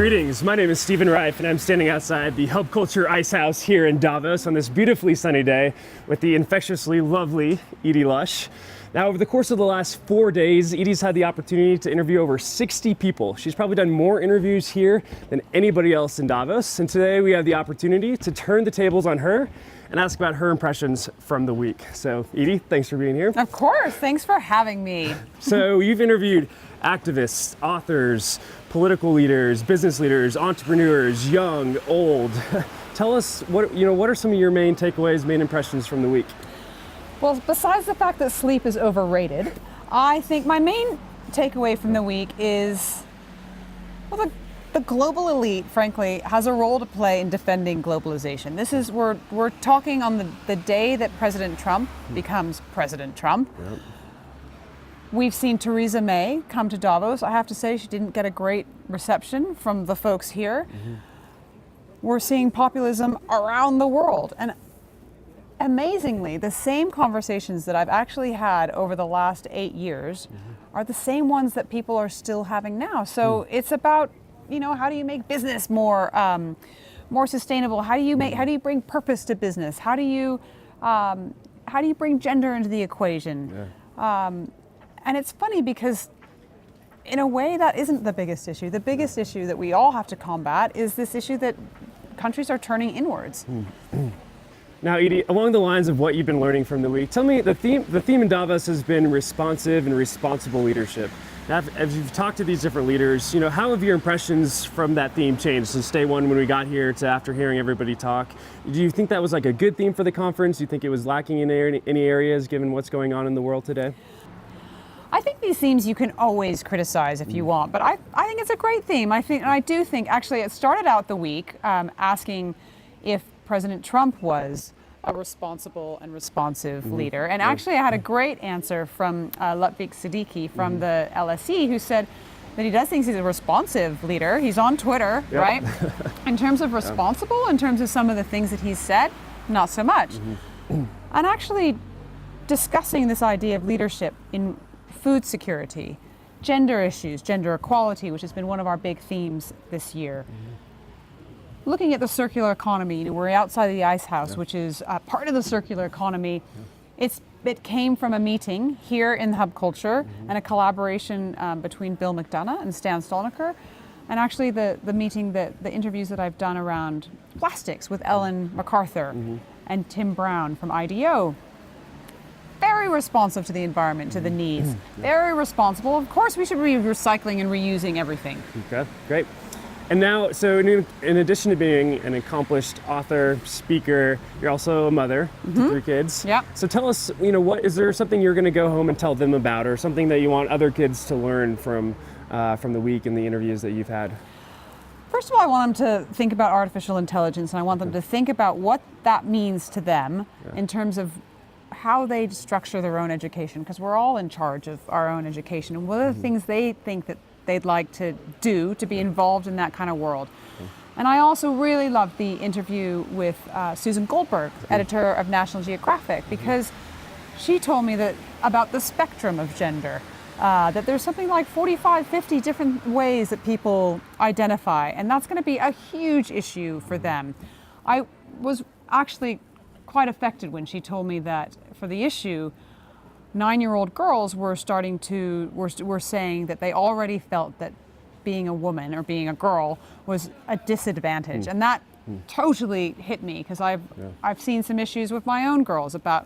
Greetings, my name is Stephen Reiff and I'm standing outside the Hub Culture Ice House here in Davos on this beautifully sunny day with the infectiously lovely Edie Lush. Now, over the course of the last 4 days, Edie's had the opportunity to interview over 60 people. She's probably done more interviews here than anybody else in Davos, and today we have the opportunity to turn the tables on her and ask about her impressions from the week. So, Edie, thanks for being here. Of course, thanks for having me. So, you've interviewed activists, authors, political leaders, business leaders, entrepreneurs, young, old. Tell us what are some of your main takeaways, main impressions from the week? Well, besides the fact that sleep is overrated, I think my main takeaway from the week is, well, the global elite, frankly, has a role to play in defending globalization. This is, we're talking on the day that President Trump becomes President Trump. Yep. We've seen Theresa May come to Davos. I have to say she didn't get a great reception from the folks here. Mm-hmm. We're seeing populism around the world. And amazingly, the same conversations that I've actually had over the last 8 years are the same ones that people are still having now. So it's about, how do you make business more sustainable? How do you bring purpose to business? How do you bring gender into the equation? Yeah. And it's funny because in a way that isn't the biggest issue. The biggest issue that we all have to combat is this issue that countries are turning inwards. Now, Edie, along the lines of what you've been learning from the week, tell me the theme in Davos has been responsive and responsible leadership. Now, as you've talked to these different leaders, how have your impressions from that theme changed since day one when we got here to after hearing everybody talk? Do you think that was like a good theme for the conference? Do you think it was lacking in any areas given what's going on in the world today? I think these themes you can always criticize if you want, but I think it's a great theme. I do think actually it started out the week asking if President Trump was a responsible and responsive leader. And actually I had a great answer from Ludwig Siddiqui from the LSE who said that he does think he's a responsive leader. He's on Twitter, right? In terms of responsible, in terms of some of the things that he's said, not so much. And actually discussing this idea of leadership in food security, gender issues, gender equality, which has been one of our big themes this year. Looking at the circular economy, we're outside the Ice House, which is part of the circular economy. It came from a meeting here in Hub Culture and a collaboration between Bill McDonough and Stan Stolniker. And actually the interviews that I've done around plastics with Ellen MacArthur and Tim Brown from IDEO. Very responsive to the environment, to the needs. Very responsible. Of course, we should be recycling and reusing everything. Okay, great. And now, so in addition to being an accomplished author, speaker, you're also a mother to 3 kids. Yeah. So tell us, what is there something you're going to go home and tell them about, or something that you want other kids to learn from the week and the interviews that you've had? First of all, I want them to think about artificial intelligence, and I want them to think about what that means to them in terms of how they structure their own education, because we're all in charge of our own education, and what are the things they think that they'd like to do to be involved in that kind of world. And I also really loved the interview with Susan Goldberg, editor of National Geographic, because she told me that about the spectrum of gender, that there's something like 45, 50 different ways that people identify, and that's going to be a huge issue for them. I was actually quite affected when she told me that for the issue, 9-year-old girls were saying that they already felt that being a woman or being a girl was a disadvantage. And that totally hit me, because I've seen some issues with my own girls about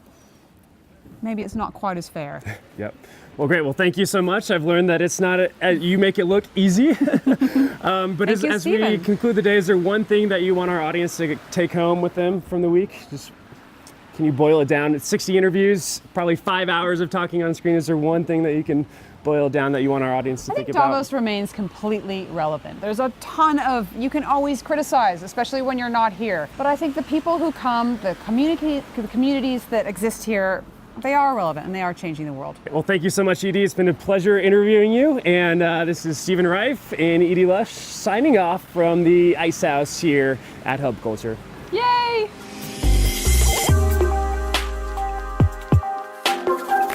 maybe it's not quite as fair. Yep. Well, great. Well, thank you so much. I've learned that it's not, you make it look easy. But as we conclude the day, is there one thing that you want our audience to take home with them from the week? Can you boil it down? It's 60 interviews, probably 5 hours of talking on screen. Is there one thing that you can boil down that you want our audience to think about? I think Davos remains completely relevant. There's a ton you can always criticize, especially when you're not here. But I think the people who come, the communities that exist here, they are relevant and they are changing the world. Well, thank you so much, Edie. It's been a pleasure interviewing you. And this is Stephen Reiff and Edie Lush signing off from the Ice House here at Hub Culture. Yay!